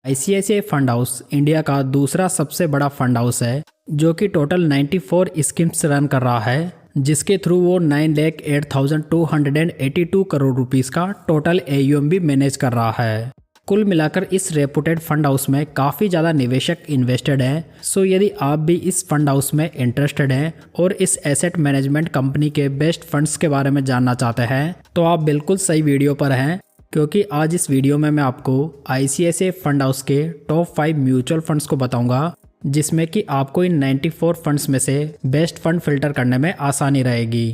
ICICI fund house India का दूसरा सबसे बड़ा फंड हाउस है जो कि टोटल 94 स्कीम्स रन कर रहा है, जिसके थ्रू वो 9,08,282 करोड़ रुपीस का टोटल AUM भी मैनेज कर रहा है। कुल मिलाकर इस रेपुटेड फंड हाउस में काफ़ी ज़्यादा निवेशक इन्वेस्टेड हैं। सो यदि आप भी इस फंड हाउस में इंटरेस्टेड हैं और इस एसेट मैनेजमेंट कंपनी के बेस्ट फंड्स के बारे में जानना चाहते हैं तो आप बिल्कुल सही वीडियो पर हैं, क्योंकि आज इस वीडियो में मैं आपको आईसीआईसीआई फंड हाउस के टॉप 5 म्यूचुअल फंड्स को बताऊंगा, जिसमें कि आपको इन 94 फंड्स में से बेस्ट फंड फिल्टर करने में आसानी रहेगी।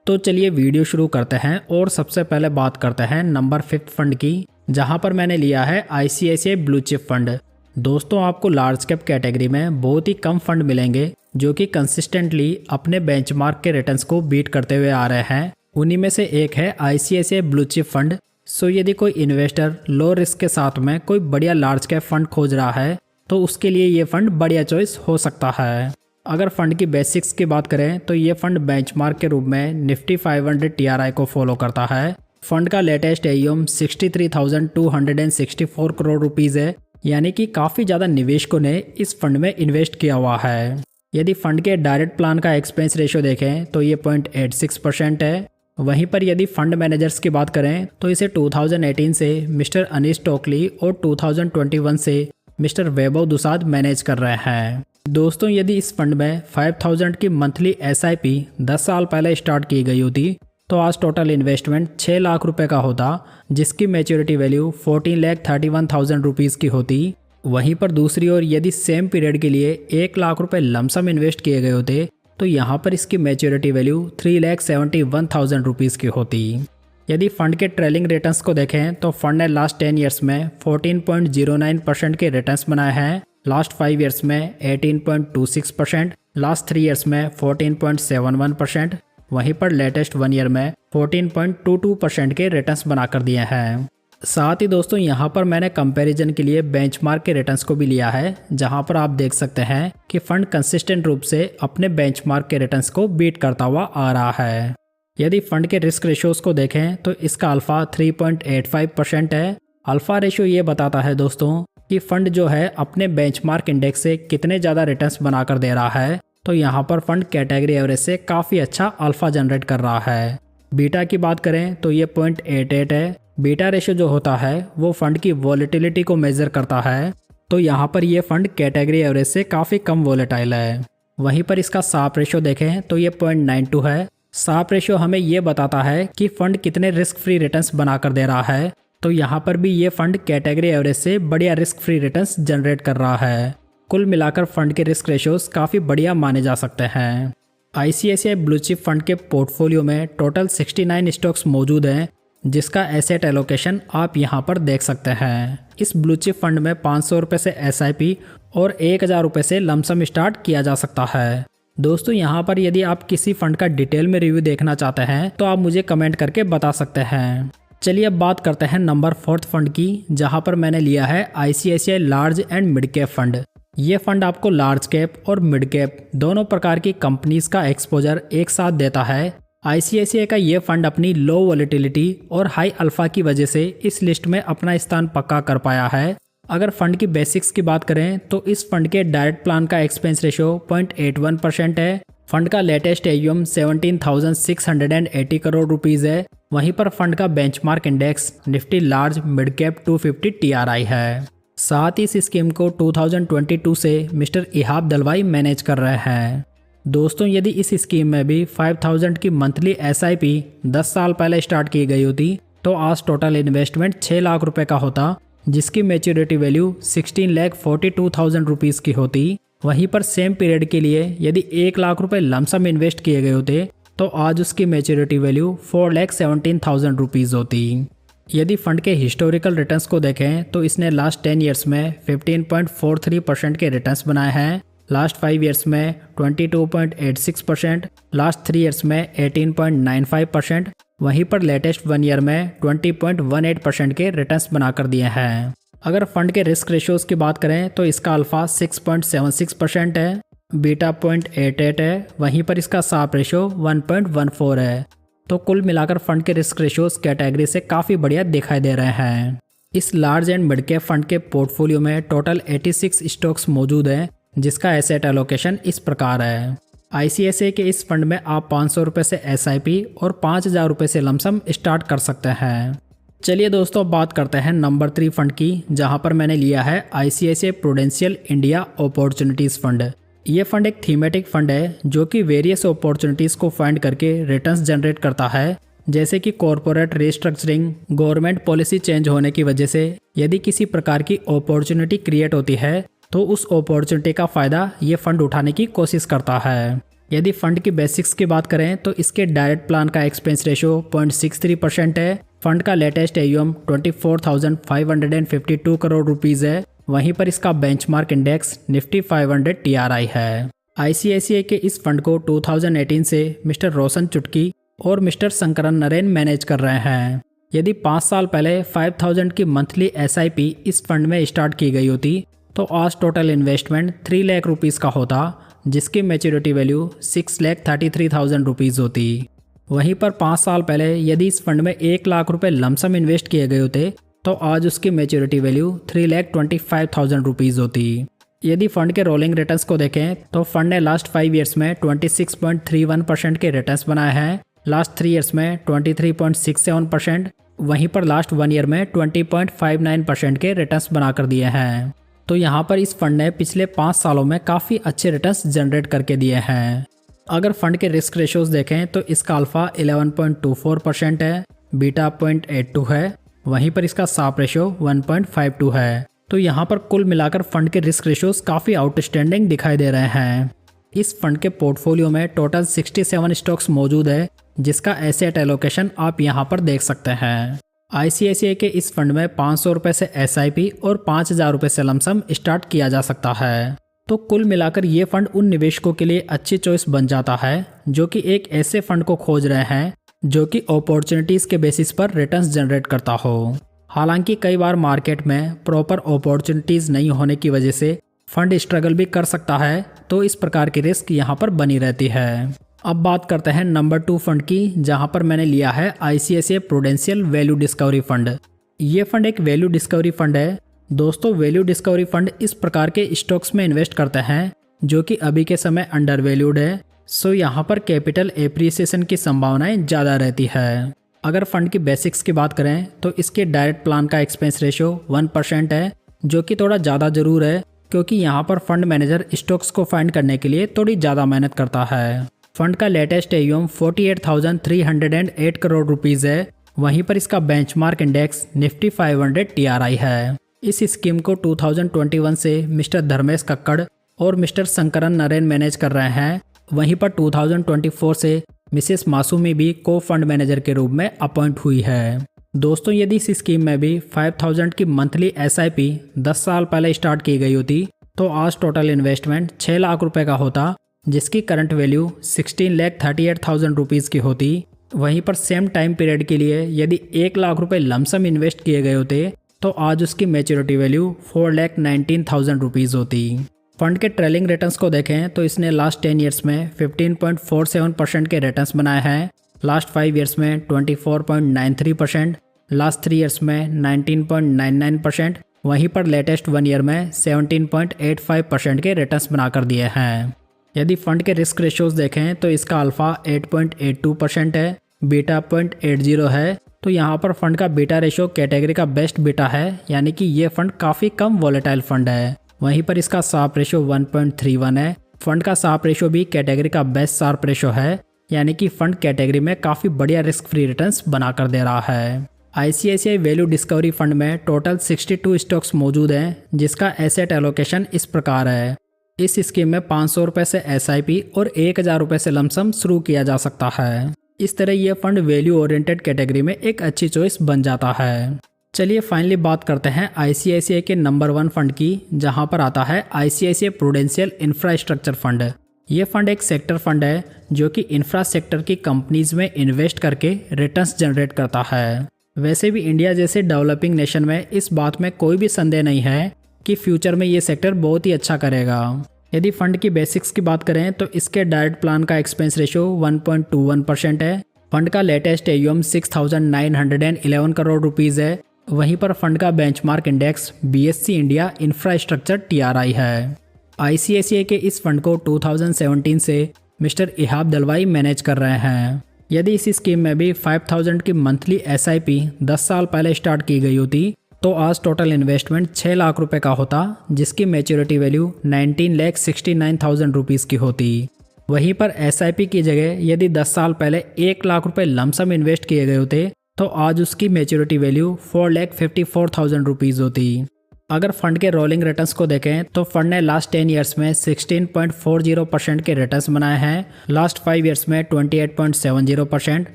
तो चलिए वीडियो शुरू करते हैं और सबसे पहले बात करते हैं नंबर 5 फंड की, जहां पर मैंने लिया है आईसीआईसीआई ब्लू चिप फंड। दोस्तों, आपको लार्ज कैप कैटेगरी में बहुत ही कम फंड मिलेंगे जो कि कंसिस्टेंटली अपने बेंचमार्क के रिटर्न्स को बीट करते हुए आ रहे हैं। उन्हीं में से एक है आईसीआईसीआई ब्लू चिप फंड। सो यदि कोई इन्वेस्टर लो रिस्क के साथ में कोई बढ़िया लार्ज कैप फंड खोज रहा है तो उसके लिए ये फंड बढ़िया चॉइस हो सकता है। अगर फंड की बेसिक्स की बात करें तो ये फंड बेंचमार्क के रूप में निफ्टी 500 TRI को फॉलो करता है। फंड का लेटेस्ट AUM 63,264 करोड़ रुपीज़ है, यानी कि काफ़ी ज़्यादा निवेशकों ने इस फंड में इन्वेस्ट किया हुआ है। यदि फंड के डायरेक्ट प्लान का एक्सपेंस रेशियो देखें तो ये 0.86% है। वहीं पर यदि फंड मैनेजर्स की बात करें तो इसे 2018 से मिस्टर अनीश टोकली और 2021 से मिस्टर वैभव दुसाद मैनेज कर रहे हैं। दोस्तों, यदि इस फंड में 5,000 की मंथली SIP 10 साल पहले स्टार्ट की गई होती तो आज टोटल इन्वेस्टमेंट 6 लाख रुपए का होता, जिसकी मैच्योरिटी वैल्यू 14,31,000 रुपीज़ की होती। वहीं पर दूसरी ओर यदि सेम पीरियड के लिए 1 लाख रुपए लमसम इन्वेस्ट किए गए होते तो यहाँ पर इसकी मैच्योरिटी वैल्यू 3,71,000 रुपीज़ की होती। यदि फंड के ट्रेलिंग रिटर्न्स को देखें तो फंड ने लास्ट 10 ईयर्स में 14.09% के रिटर्न्स बनाए हैं, लास्ट 5 ईयर्स में 18.26%, लास्ट 3 ईयर्स में 14.71%, वहीं पर लेटेस्ट 1 ईयर में 14.22% के रिटर्न्स बनाकर दिए हैं। साथ ही दोस्तों, यहाँ पर मैंने कंपैरिजन के लिए बेंचमार्क के रिटर्न्स को भी लिया है, जहाँ पर आप देख सकते हैं कि फंड कंसिस्टेंट रूप से अपने बेंचमार्क के रिटर्न्स को बीट करता हुआ आ रहा है। यदि फंड के रिस्क रेशियोज को देखें तो इसका अल्फा 3.85% है। अल्फा रेशियो ये बताता है दोस्तों कि फंड जो है अपने बेंचमार्क इंडेक्स से कितने ज़्यादा रिटर्न्स बनाकर दे रहा है। तो यहाँ पर फंड कैटेगरी एवरेज से काफ़ी अच्छा अल्फा जनरेट कर रहा है। बीटा की बात करें तो ये 0.88 है। बीटा रेशियो जो होता है वो फंड की वॉलेटिलिटी को मेजर करता है, तो यहाँ पर ये फंड कैटेगरी एवरेज से काफ़ी कम वॉलेटाइल है। वहीं पर इसका साप रेशियो देखें तो ये 0.92 है। साप रेशियो हमें ये बताता है कि फंड कितने रिस्क फ्री रिटर्न्स बनाकर दे रहा है, तो यहाँ पर भी ये फंड कैटेगरी एवरेज से बढ़िया रिस्क फ्री रिटर्न्स जनरेट कर रहा है। कुल मिलाकर फंड के रिस्क रेशियोज काफ़ी बढ़िया माने जा सकते हैं। आईसीआईसीआई ब्लू चिप फंड के पोर्टफोलियो में टोटल 69 स्टॉक्स मौजूद हैं, जिसका एसेट एलोकेशन आप यहाँ पर देख सकते हैं। इस ब्लू चिप फंड में 500 रुपये से SIP और 1,000 रुपये से लमसम स्टार्ट किया जा सकता है। दोस्तों, यहाँ पर यदि आप किसी फंड का डिटेल में रिव्यू देखना चाहते हैं तो आप मुझे कमेंट करके बता सकते हैं। चलिए अब बात करते हैं नंबर 4 फंड की, जहाँ पर मैंने लिया है ICICI large and mid cap fund. ये फंड आपको लार्ज कैप और मिड कैप दोनों प्रकार की कंपनीज का एक्सपोजर एक साथ देता है। आईसीआईसीआई का ये फंड अपनी लो वॉलेटिलिटी और हाई अल्फा की वजह से इस लिस्ट में अपना स्थान पक्का कर पाया है। अगर फंड की बेसिक्स की बात करें तो इस फंड के डायरेक्ट प्लान का एक्सपेंस रेशियो 0.81% है। फंड का लेटेस्ट AUM 17,680 करोड़ रुपीज़ है। वहीं पर फंड का benchmark index Nifty large mid cap 250 TRI है। साथ ही इस स्कीम को 2022 से मिस्टर इहाब दलवाई मैनेज कर रहे हैं। दोस्तों, यदि इस स्कीम में भी 5,000 की मंथली SIP 10 साल पहले स्टार्ट की गई होती तो आज टोटल इन्वेस्टमेंट 6 लाख रुपए का होता, जिसकी मैच्योरिटी वैल्यू 16,42,000 रुपीज़ की होती। वहीं पर सेम पीरियड के लिए यदि 1 लाख रुपए लमसम इन्वेस्ट किए गए होते तो आज उसकी मैच्योरिटी वैल्यू 4,17,000 रुपीज़ होती। यदि फंड के हिस्टोरिकल रिटर्न्स को देखें तो इसने लास्ट 10 ईयर्स में 15.43% के रिटर्न्स बनाए हैं, लास्ट 5 ईयर्स में 22.86%, लास्ट 3 ईयर्स में 18.95%, वहीं पर लेटेस्ट 1 ईयर में 20.18% के रिटर्न्स बनाकर दिए हैं। अगर फंड के रिस्क रेशियोज की बात करें तो इसका अल्फा 6.76% है, बीटा 0.88 है, वहीं पर इसका साप रेशियो 1.14 है। तो कुल मिलाकर फंड के रिस्क रेशियोज कैटेगरी से काफ़ी बढ़िया दिखाई दे रहे हैं। इस large and mid cap fund के पोर्टफोलियो में टोटल 86 स्टॉक्स मौजूद हैं, जिसका एसेट एलोकेशन इस प्रकार है। ICICI के इस फंड में आप 500 रुपये से SIP और 5000 रुपये से लमसम स्टार्ट कर सकते हैं। चलिए दोस्तों, बात करते हैं नंबर 3 फंड की, जहां पर मैंने लिया है ICICI prudential India opportunities fund. ये फंड एक थीमेटिक फंड है जो कि वेरियस अपॉर्चुनिटीज़ को फाइंड करके रिटर्न्स जनरेट करता है, जैसे कि corporate restructuring, government policy change होने की वजह से यदि किसी प्रकार की अपॉर्चुनिटी क्रिएट होती है तो उस अपॉर्चुनिटी का फ़ायदा ये फंड उठाने की कोशिश करता है। यदि फंड की बेसिक्स की बात करें तो इसके डायरेक्ट प्लान का एक्सपेंस रेशो 0.63% है। फंड का लेटेस्ट AUM 24,552 करोड़ रुपीज़ है। वहीं पर इसका बेंचमार्क इंडेक्स निफ्टी 500 TRI है। ICICI के इस फंड को 2018 से मिस्टर रोशन चुटकी और मिस्टर शंकरन नरेन मैनेज कर रहे हैं। यदि 5 साल पहले 5000 की मंथली SIP इस फंड में स्टार्ट की गई होती तो आज टोटल इन्वेस्टमेंट 3 लाख रुपीज़ का होता, जिसकी मैच्योरिटी वैल्यू 6,33,000 रुपीज़ होती। वहीं पर 5 साल पहले यदि इस फंड में 1 लाख रुपए लमसम इन्वेस्ट किए गए होते तो आज उसकी मैच्योरिटी वैल्यू 3,25,000 रुपीज़ होती। यदि फंड के रोलिंग रिटर्न्स को देखें तो फंड ने लास्ट 5 ईयर्स में 26.31% के रिटर्न्स बनाए हैं, लास्ट 3 ईयर्स में 23.67%, वहीं पर लास्ट 1 ईयर में 20.59% के रिटर्न्स बनाकर दिए हैं। तो यहाँ पर इस फंड ने पिछले 5 सालों में काफ़ी अच्छे रिटर्न्स जनरेट करके दिए हैं। अगर फंड के रिस्क रेशोज देखें तो इसका अल्फा 11.24% है, बीटा 0.82 है, वहीं पर इसका साप रेशो 1.52 है। तो यहाँ पर कुल मिलाकर फंड के रिस्क रेशोज काफ़ी आउटस्टैंडिंग दिखाई दे रहे हैं। इस फंड के पोर्टफोलियो में टोटल 67 स्टॉक्स मौजूद है, जिसका एसेट एलोकेशन आप यहाँ पर देख सकते हैं। ICICI के इस फंड में 500 रुपये से SIP और 5000 रुपये से लमसम स्टार्ट किया जा सकता है। तो कुल मिलाकर ये फंड उन निवेशकों के लिए अच्छी चॉइस बन जाता है जो कि एक ऐसे फंड को खोज रहे हैं जो कि अपॉर्चुनिटीज़ के बेसिस पर रिटर्न्स जनरेट करता हो। हालांकि कई बार मार्केट में प्रॉपर अपॉर्चुनिटीज़ नहीं होने की वजह से फंड स्ट्रगल भी कर सकता है, तो इस प्रकार की रिस्क यहाँ पर बनी रहती है। अब बात करते हैं नंबर 2 फंड की, जहाँ पर मैंने लिया है ICICI prudential value discovery fund. ये फंड एक वैल्यू डिस्कवरी फंड है। दोस्तों, वैल्यू डिस्कवरी फंड इस प्रकार के स्टॉक्स में इन्वेस्ट करते हैं जो कि अभी के समय अंडर वैल्यूड है, सो यहाँ पर कैपिटल एप्रिसिएशन की संभावनाएं ज़्यादा रहती है। अगर फंड की बेसिक्स की बात करें तो इसके डायरेक्ट प्लान का एक्सपेंस रेशो 1% है, जो कि थोड़ा ज़्यादा ज़रूर है क्योंकि यहाँ पर फंड मैनेजर स्टॉक्स को फाइंड करने के लिए थोड़ी ज़्यादा मेहनत करता है। फंड का लेटेस्ट AUM 48,308 करोड़ रुपीज़ है। वहीं पर इसका बेंचमार्क इंडेक्स निफ्टी 500 TRI है। इस स्कीम को 2021 से मिस्टर धर्मेश कक्कड़ और मिस्टर शंकरन नरेन मैनेज कर रहे हैं। वहीं पर 2024 से मिसेस मासूमी भी को फंड मैनेजर के रूप में अपॉइंट हुई है। दोस्तों, यदि इस स्कीम में भी 5000 की मंथली SIP 10 साल पहले स्टार्ट की गई होती तो आज टोटल इन्वेस्टमेंट 6 लाख रुपए का होता, जिसकी करंट वैल्यू 16,38,000 रुपीज़ की होती। वहीं पर सेम टाइम पीरियड के लिए यदि 1 लाख रुपए लमसम इन्वेस्ट किए गए होते तो आज उसकी मैच्योरिटी वैल्यू 4,19,000 रुपीज़ होती। फंड के ट्रेलिंग रिटर्न्स को देखें तो इसने लास्ट 10 ईयर्स में 15.47% के रिटर्न्स बनाए हैं, लास्ट 5 ईयर्स में 24.93%, लास्ट 3 ईयर्स में 19.99%, वहीं पर लेटेस्ट 1 ईयर में 17.85% के रिटर्न्स बनाकर दिए हैं। यदि फंड के रिस्क रेशियोज देखें तो इसका अल्फा 8.82% है, बीटा 0.80 है। तो यहाँ पर फंड का बीटा रेशियो कैटेगरी का बेस्ट बीटा है, यानी कि ये फंड काफ़ी कम वॉलेटाइल फंड है। वहीं पर इसका शार्प रेशियो 1.31 है। फंड का शार्प रेशियो भी कैटेगरी का बेस्ट शार्प रेशियो है, यानी कि फंड कैटेगरी में काफ़ी बढ़िया रिस्क फ्री रिटर्न्स बनाकर दे रहा है। ICICI वैल्यू डिस्कवरी फंड में टोटल 62 स्टॉक्स मौजूद हैं, जिसका एसेट एलोकेशन इस प्रकार है। इस स्कीम में 500 रुपये से SIP और 1000 रुपये से लमसम शुरू किया जा सकता है। इस तरह यह फंड वैल्यू ओरिएंटेड कैटेगरी में एक अच्छी चॉइस बन जाता है। चलिए फाइनली बात करते हैं ICICI के नंबर 1 फंड की, जहां पर आता है ICICI प्रूडेंशियल इंफ्रास्ट्रक्चर फंड। ये फंड एक सेक्टर फंड है जो कि इंफ्रा सेक्टर की कंपनीज में इन्वेस्ट करके रिटर्न्स जनरेट करता है। वैसे भी इंडिया जैसे डेवलपिंग नेशन में इस बात में कोई भी संदेह नहीं है कि फ्यूचर में ये सेक्टर बहुत ही अच्छा करेगा। यदि फंड की बेसिक्स की बात करें तो इसके डायरेक्ट प्लान का एक्सपेंस रेशियो 1.21% है। फंड का लेटेस्ट AUM 6,911 करोड़ रुपीज़ है। वहीं पर फंड का benchmark index BSE India infrastructure TRI है। ICICI के इस फंड को 2017 से मिस्टर इहाब दलवाई मैनेज कर रहे हैं। यदि इस स्कीम में भी 5000 की मंथली SIP 10 साल पहले स्टार्ट की गई होती तो आज टोटल इन्वेस्टमेंट 6 लाख रुपए का होता, जिसकी मैच्योरिटी वैल्यू 19,69,000 रुपीज़ की होती। वहीं पर SIP की जगह यदि 10 साल पहले 1 लाख रुपए लमसम इन्वेस्ट किए गए होते तो आज उसकी मैच्योरिटी वैल्यू 4,54,000 रुपीज़ होती। अगर फंड के रोलिंग रिटर्न्स को देखें तो फंड ने लास्ट 10 ईयर्स में 16.40% के रिटर्न्स बनाए हैं, लास्ट 5 ईयर्स में 28.70%,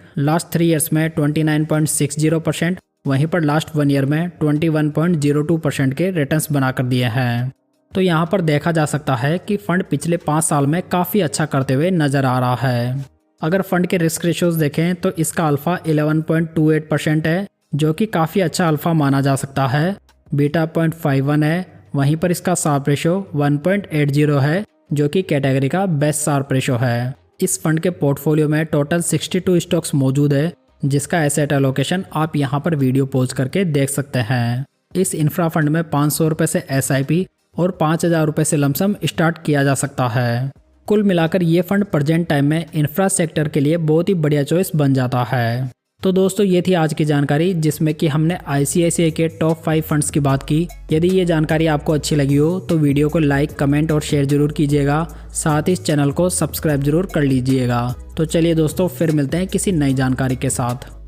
लास्ट 3 ईयर्स में 29.60%, वहीं पर लास्ट 1 ईयर में 21.02% के रिटर्न्स बनाकर दिए हैं। तो यहाँ पर देखा जा सकता है कि फंड पिछले 5 साल में काफ़ी अच्छा करते हुए नजर आ रहा है। अगर फंड के रिस्क रेशियोज देखें तो इसका अल्फा 11.28% है, जो कि काफ़ी अच्छा अल्फा माना जा सकता है। बीटा 0.51 है, वहीं पर इसका शार्प रेशो 1.80 है, जो कि कैटेगरी का बेस्ट शार्प रेशो है। इस फंड के पोर्टफोलियो में टोटल 62 स्टॉक्स मौजूद है, जिसका एसेट एलोकेशन आप यहाँ पर वीडियो पॉज करके देख सकते हैं। इस इंफ्रा फंड में 500 रुपये से SIP और 5000 रुपये से लमसम स्टार्ट किया जा सकता है। कुल मिलाकर ये फंड प्रेजेंट टाइम में इंफ्रा सेक्टर के लिए बहुत ही बढ़िया चॉइस बन जाता है। तो दोस्तों ये थी आज की जानकारी, जिसमें कि हमने ICICI के टॉप 5 फंड्स की बात की। यदि ये जानकारी आपको अच्छी लगी हो तो वीडियो को लाइक, कमेंट और शेयर जरूर कीजिएगा। साथ ही इस चैनल को सब्सक्राइब जरूर कर लीजिएगा। तो चलिए दोस्तों, फिर मिलते हैं किसी नई जानकारी के साथ।